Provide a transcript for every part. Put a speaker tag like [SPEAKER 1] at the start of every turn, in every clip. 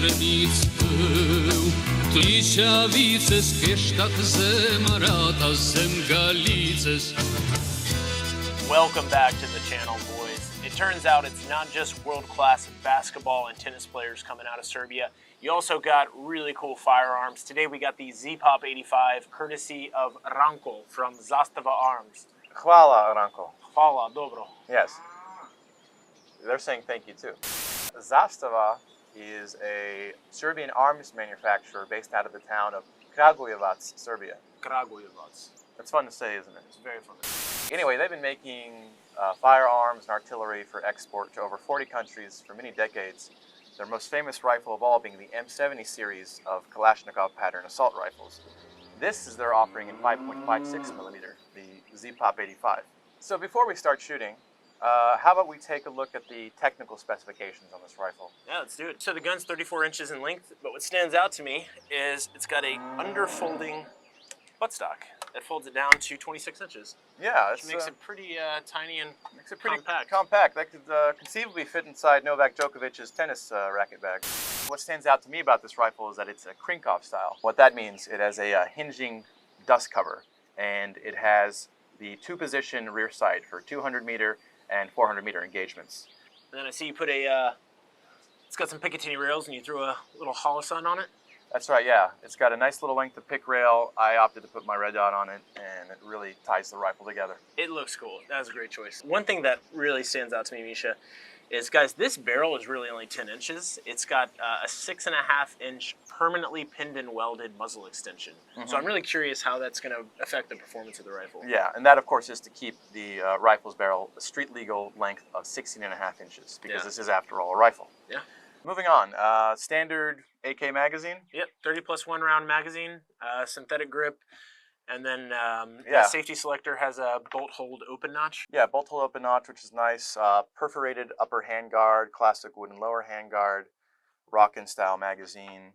[SPEAKER 1] granic był. Tysiawice spiesztat zemarata zem Galices.
[SPEAKER 2] Welcome back to the channel, boys. It turns out it's not just world-class basketball and tennis players coming out of Serbia. You also got really cool firearms. Today we got the Z-Pop 85, courtesy of Ranko from Zastava Arms.
[SPEAKER 3] Hvala, Ranko.
[SPEAKER 2] Hvala, dobro.
[SPEAKER 3] Yes. They're saying thank you too. Zastava is a Serbian arms manufacturer based out of the town of Kragujevac, Serbia.
[SPEAKER 2] Kragujevac.
[SPEAKER 3] That's fun to say, isn't it?
[SPEAKER 2] It's very fun.
[SPEAKER 3] Anyway, they've been making firearms and artillery for export to over 40 countries for many decades. Their most famous rifle of all being the M70 series of Kalashnikov pattern assault rifles. This is their offering in 5.56 millimeter, the Z-Pop 85. So before we start shooting, how about we take a look at the technical specifications on this rifle?
[SPEAKER 2] Yeah, let's do it. So the gun's 34 inches in length, but what stands out to me is it's got a underfolding buttstock that folds it down to 26 inches.
[SPEAKER 3] Yeah,
[SPEAKER 2] which makes it pretty tiny and
[SPEAKER 3] makes it pretty
[SPEAKER 2] compact.
[SPEAKER 3] That could conceivably fit inside Novak Djokovic's tennis racket bag. What stands out to me about this rifle is that it's a Krinkov style. What that means, it has a hinging dust cover, and it has the two-position rear sight for 200 meter and 400 meter engagements.
[SPEAKER 2] And then I see you put a, it's got some Picatinny rails and you threw a little holosun on it.
[SPEAKER 3] That's right, yeah. It's got a nice little length of pick rail. I opted to put my red dot on it, and it really ties the rifle together.
[SPEAKER 2] It looks cool. That was a great choice. One thing that really stands out to me, Misha, is, guys, this barrel is really only 10 inches. It's got a 6.5 inch permanently pinned and welded muzzle extension. So I'm really curious how that's going to affect the performance of the rifle.
[SPEAKER 3] Yeah, and that, of course, is to keep the rifle's barrel a street legal length of 16.5 inches, because this is, after all, a rifle.
[SPEAKER 2] Yeah.
[SPEAKER 3] Moving on, standard AK magazine.
[SPEAKER 2] Yep, 30+1 round magazine, synthetic grip, and then
[SPEAKER 3] Yeah.
[SPEAKER 2] the safety selector has a bolt hold open notch.
[SPEAKER 3] Yeah, bolt hole open notch, which is nice. Perforated upper handguard, classic wooden lower handguard, Rockin' style magazine.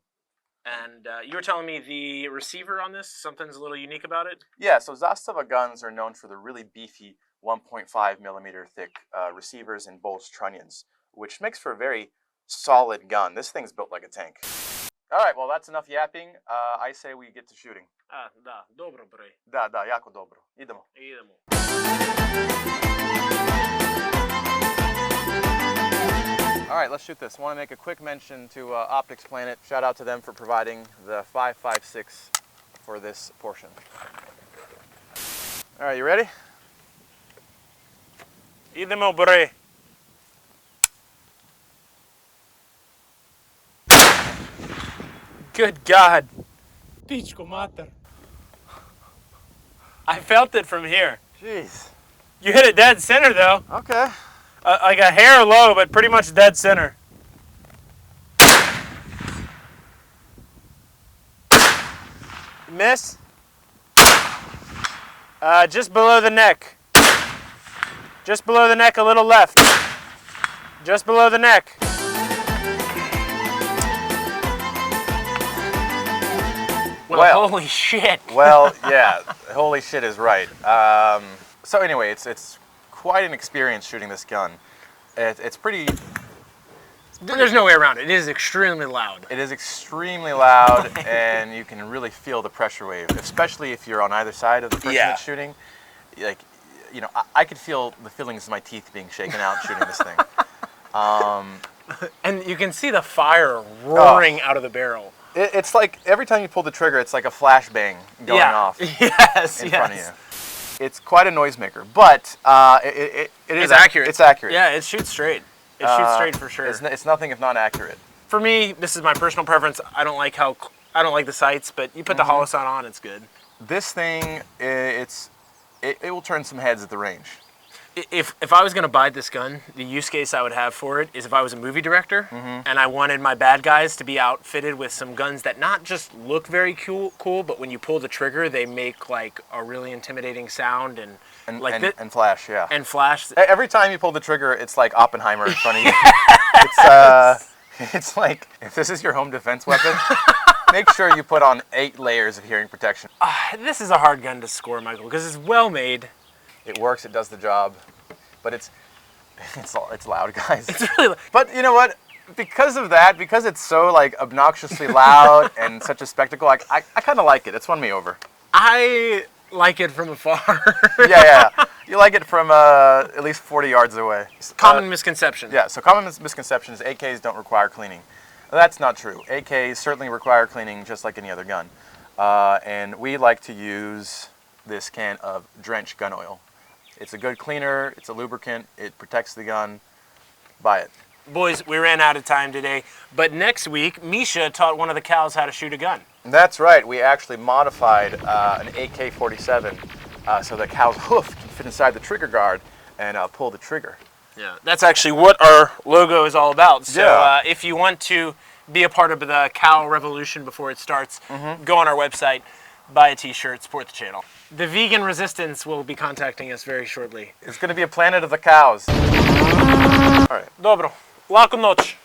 [SPEAKER 2] And you were telling me the receiver on this, something's a little unique about it?
[SPEAKER 3] Yeah, so Zastava guns are known for the really beefy 1.5 millimeter thick receivers and bulged trunnions, which makes for a very solid gun. This thing's built like a tank. All right, well, that's enough yapping. I say we get to shooting.
[SPEAKER 2] Da, dobro, bre.
[SPEAKER 3] Da, jako dobro. Idemo.
[SPEAKER 2] Idemo.
[SPEAKER 3] All right, let's shoot this. I want to make a quick mention to Optics Planet. Shout out to them for providing the 5.56 for this portion. All right, you ready?
[SPEAKER 2] Idemo, bre. Good God. Pičko mater. I felt it from here.
[SPEAKER 3] Jeez.
[SPEAKER 2] You hit it dead center, though.
[SPEAKER 3] Okay.
[SPEAKER 2] Like a hair low, but pretty much dead center. Miss? Just below the neck. Just below the neck, a little left. Just below the neck. Well, holy shit.
[SPEAKER 3] Well, yeah, holy shit is right. So anyway, it's quite an experience shooting this gun. It's pretty...
[SPEAKER 2] There's no way around it. It is extremely loud.
[SPEAKER 3] It is extremely loud, and you can really feel the pressure wave, especially if you're on either side of the person that's shooting. Like, you know, I could feel the feelings of my teeth being shaken out shooting this thing.
[SPEAKER 2] And you can see the fire roaring out of the barrel.
[SPEAKER 3] It's like every time you pull the trigger, it's like a flashbang going off in front of you. It's quite a noisemaker, but it is
[SPEAKER 2] accurate.
[SPEAKER 3] It's accurate.
[SPEAKER 2] Yeah, it shoots straight. It shoots straight for sure.
[SPEAKER 3] It's nothing if not accurate.
[SPEAKER 2] For me, this is my personal preference. I don't like the sights, but you put the holosun on, it's good.
[SPEAKER 3] This thing, it will turn some heads at the range.
[SPEAKER 2] If I was going to buy this gun, the use case I would have for it is if I was a movie director and I wanted my bad guys to be outfitted with some guns that not just look very cool, but when you pull the trigger, they make like a really intimidating sound and
[SPEAKER 3] flash, yeah.
[SPEAKER 2] And flash.
[SPEAKER 3] Every time you pull the trigger, it's like Oppenheimer in front of you. It's like, if this is your home defense weapon, make sure you put on 8 layers of hearing protection.
[SPEAKER 2] This is a hard gun to score, Michael, because it's well made.
[SPEAKER 3] It works, it does the job, but it's loud, guys.
[SPEAKER 2] It's really loud.
[SPEAKER 3] But you know what? because of that, because it's so like obnoxiously loud and such a spectacle, I kind of like it. It's won me over.
[SPEAKER 2] I like it from afar.
[SPEAKER 3] Yeah. You like it from at least 40 yards away.
[SPEAKER 2] Common misconception.
[SPEAKER 3] Yeah, so common misconception is AKs don't require cleaning. Well, that's not true. AKs certainly require cleaning just like any other gun. And we like to use this can of Drench gun oil. It's a good cleaner, it's a lubricant, it protects the gun. Buy it.
[SPEAKER 2] Boys, we ran out of time today, but next week, Misha taught one of the cows how to shoot a gun.
[SPEAKER 3] That's right. We actually modified an AK-47 so the cow's hoof can fit inside the trigger guard and pull the trigger.
[SPEAKER 2] Yeah, that's actually what our logo is all about. So
[SPEAKER 3] Yeah.
[SPEAKER 2] if you want to be a part of the cow revolution before it starts, go on our website, buy a t-shirt, support the channel. The vegan resistance will be contacting us very shortly.
[SPEAKER 3] It's going to be a planet of the cows. All right.
[SPEAKER 2] Dobro. Laku noć.